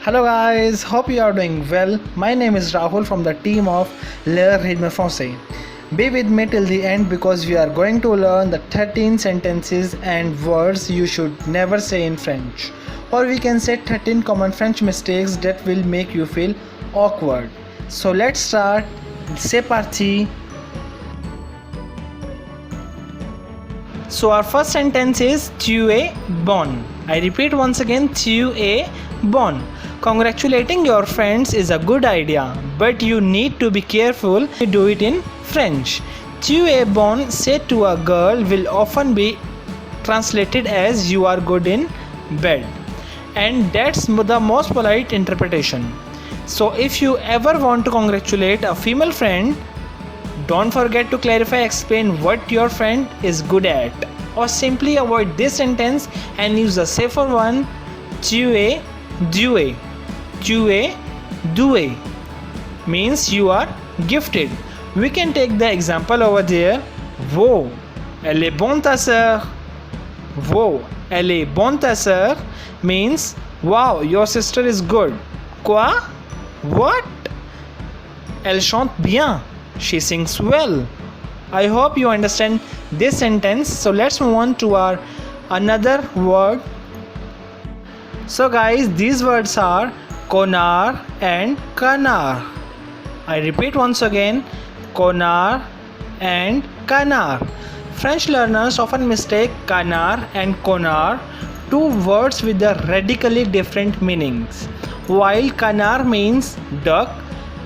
Hello guys, hope you are doing well. My name is Rahul from the team of Le Rythme Français. Be with me till the end because we are going to learn the 13 sentences and words you should never say in French. Or we can say 13 common French mistakes that will make you feel awkward. So let's start. C'est parti. So our first sentence is tu es bonne. I repeat once again, tu es bonne. Congratulating your friends is a good idea, but you need to be careful to do it in French. Tu es bonne said to a girl will often be translated as you are good in bed, and that's the most polite interpretation. So if you ever want to congratulate a female friend, don't forget to explain what your friend is good at, or simply avoid this sentence and use a safer one. Tu es doué. Tu es doué means you are gifted. We can take the example over there. Wow, elle est bonne ta sœur. Wow, elle est bonne ta sœur means wow, your sister is good. Quoi? What? Elle chante bien. She sings well. I hope you understand this sentence. So let's move on to our another word. So guys, these words are connard and canard. I repeat once again, connard and canard. French learners often mistake canard and connard, two words with the radically different meanings. While canard means duck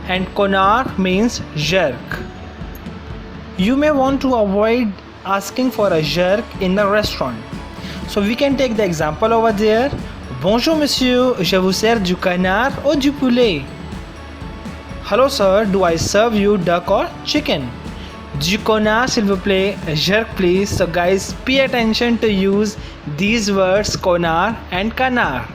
and connard means jerk. You may want to avoid asking for a jerk in the restaurant. So we can take the example over there. Bonjour monsieur, je vous sers du canard ou du poulet? Hello sir, do I serve you duck or chicken? Du canard s'il vous plaît, jerk please. So guys, pay attention to use these words connard and canard.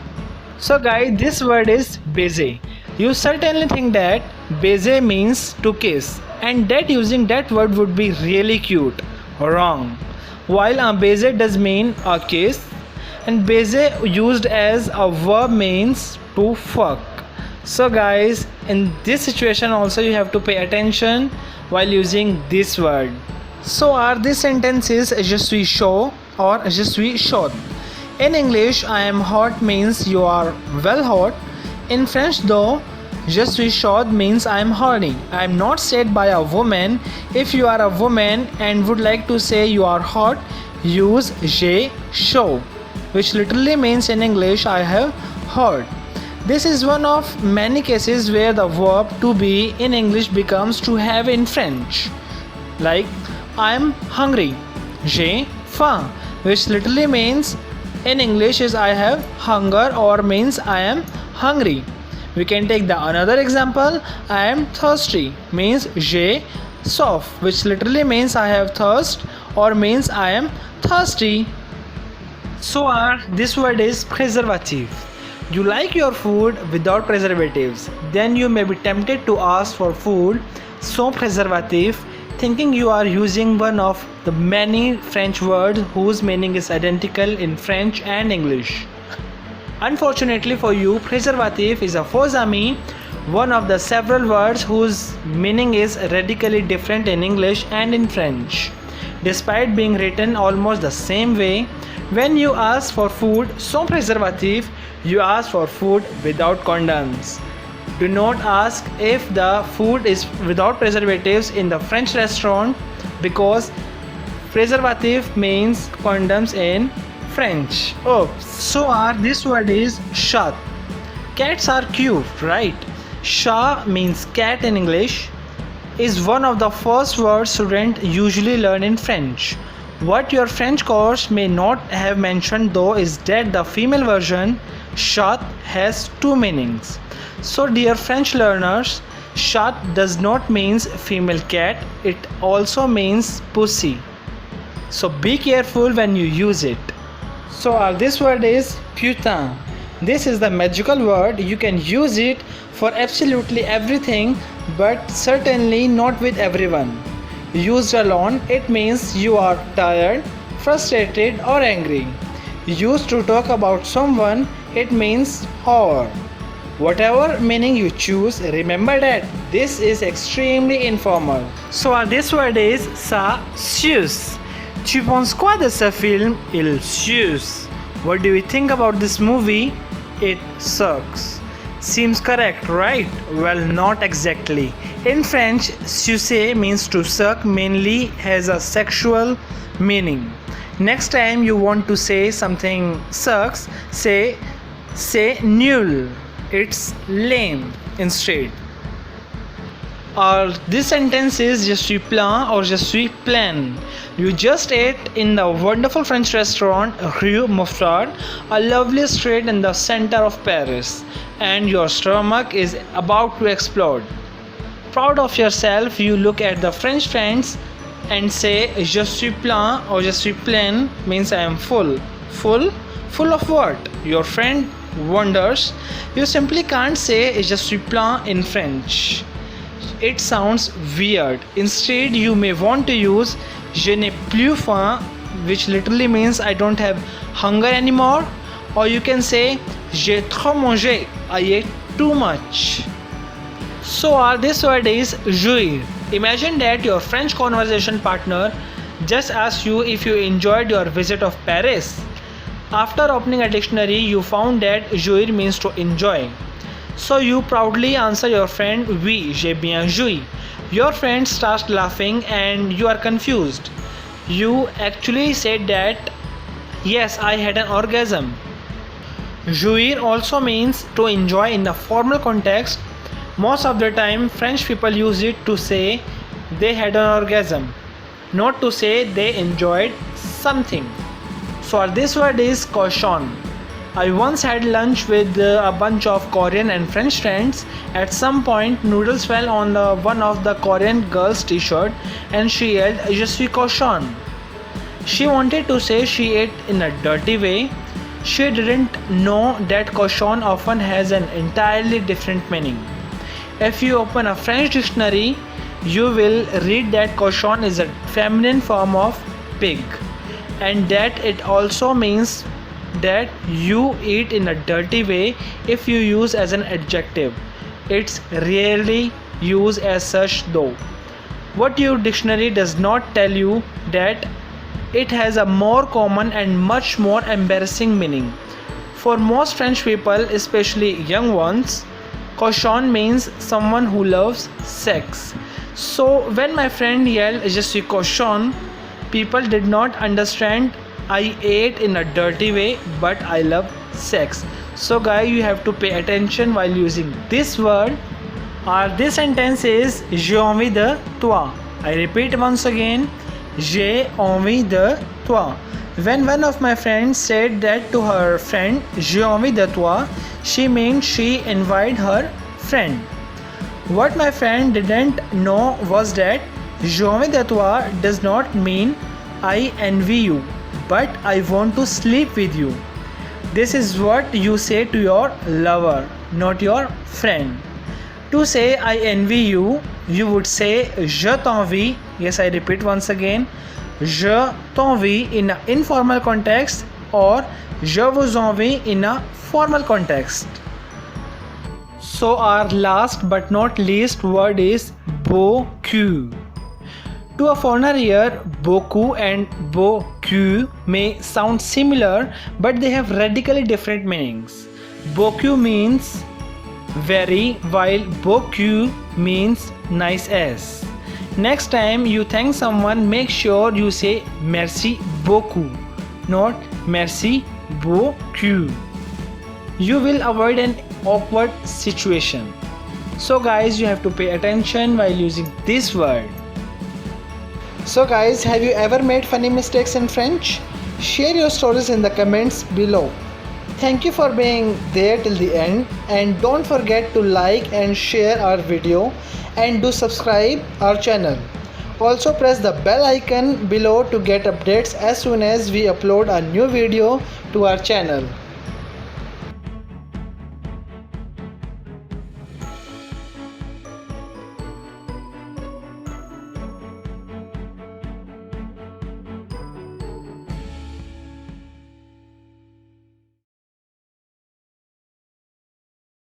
So guys, this word is baiser. You certainly think that baiser means to kiss, and that using that word would be really cute. Wrong. While a baiser does mean a kiss, and baiser used as a verb means to fuck. So guys, in this situation also you have to pay attention while using this word. So are these sentences je suis chaud or je suis chaude? In English, I am hot means you are well hot. In French though, je suis chaude means I am horny. I am not said by a woman. If you are a woman and would like to say you are hot, use j'ai chaud, which literally means in English I have hot. This is one of many cases where the verb to be in English becomes to have in French. Like I am hungry, j'ai faim, which literally means in English is I have hunger or means I am hungry. We can take the another example. I am thirsty means j'ai soif, which literally means I have thirst or means I am thirsty. So this word is preservative. You like your food without preservatives. Then you may be tempted to ask for food sans preservative, thinking you are using one of the many French words whose meaning is identical in French and English. Unfortunately for you, preservative is a faux ami, one of the several words whose meaning is radically different in English and in French. Despite being written almost the same way, when you ask for food sans preservative, you ask for food without condoms. Do not ask if the food is without preservatives in the French restaurant, because preservative means condoms in French. Oh, so this word is chat. Cats are cute, right? Chat means cat in English, is one of the first words students usually learn in French. What your French course may not have mentioned though is that the female version chat has two meanings. So dear French learners, chat does not means female cat, it also means pussy. So be careful when you use it. So this word is putain. This is the magical word. You can use it for absolutely everything, but certainly not with everyone. Used alone, it means you are tired, frustrated or angry. Used to talk about someone, it means horror. Whatever meaning you choose, remember that this is extremely informal. So our this word is ça suce. Tu penses quoi de ce film? Il suce. What do you think about this movie? It sucks. Seems correct, right? Well, not exactly. In French, sucer means to suck, mainly has a sexual meaning. Next time you want to say something sucks, say nul. It's lame instead. Or this sentence is je suis plein or je suis pleine. You just ate in the wonderful French restaurant Rue Mouffetard, a lovely street in the center of Paris, and your stomach is about to explode. Proud of yourself, you look at the French friends and say je suis plein or je suis pleine means I am full. Full? Full of what? Your friend wonders. You simply can't say je suis plein in French. It sounds weird. Instead, you may want to use je n'ai plus faim, which literally means I don't have hunger anymore, or you can say j'ai trop mangé, I ate too much. So our this word is jouir. Imagine that your French conversation partner just asked you if you enjoyed your visit of Paris. After opening a dictionary, you found that jouir means to enjoy. So you proudly answer your friend, oui, j'ai bien joui. Your friend starts laughing and you are confused. You actually said that, yes, I had an orgasm. Jouir also means to enjoy in a formal context. Most of the time, French people use it to say they had an orgasm, not to say they enjoyed something. So this word is cochon. I once had lunch with a bunch of Korean and French friends. At some point, noodles fell on one of the Korean girl's t-shirt and she yelled, Je suis cochon. She wanted to say she ate in a dirty way. She didn't know that cochon often has an entirely different meaning. If you open a French dictionary, you will read that cochon is a feminine form of pig, and that it also means that you eat in a dirty way if you use as an adjective. It's rarely used as such though. What your dictionary does not tell you that it has a more common and much more embarrassing meaning. For most French people, especially young ones, cochon means someone who loves sex. So when my friend yelled Je suis cochon, people did not understand I ate in a dirty way, but I love sex. So guys, you have to pay attention while using this word. Or this sentence is j'ai envie de toi. I repeat once again, j'ai envie de toi. When one of my friends said that to her friend, j'ai envie de toi, she meant she invited her friend. What my friend didn't know was that j'ai envie de toi does not mean I envy you, but I want to sleep with you. This is what you say to your lover, not your friend. To say I envy you, you would say je t'envie. Yes, I repeat once again, je t'envie in an informal context, or je vous envie in a formal context. So our last but not least word is beaucoup. To a foreigner here, beaucoup and beaucoup may sound similar, but they have radically different meanings. Beaucoup means very, while beaucoup means nice as. Next time you thank someone, make sure you say merci beaucoup, not merci beaucoup. You will avoid an awkward situation. So guys, you have to pay attention while using this word. So guys, have you ever made funny mistakes in French? Share your stories in the comments below. Thank you for being there till the end, and don't forget to like and share our video and do subscribe our channel. Also press the bell icon below to get updates as soon as we upload a new video to our channel.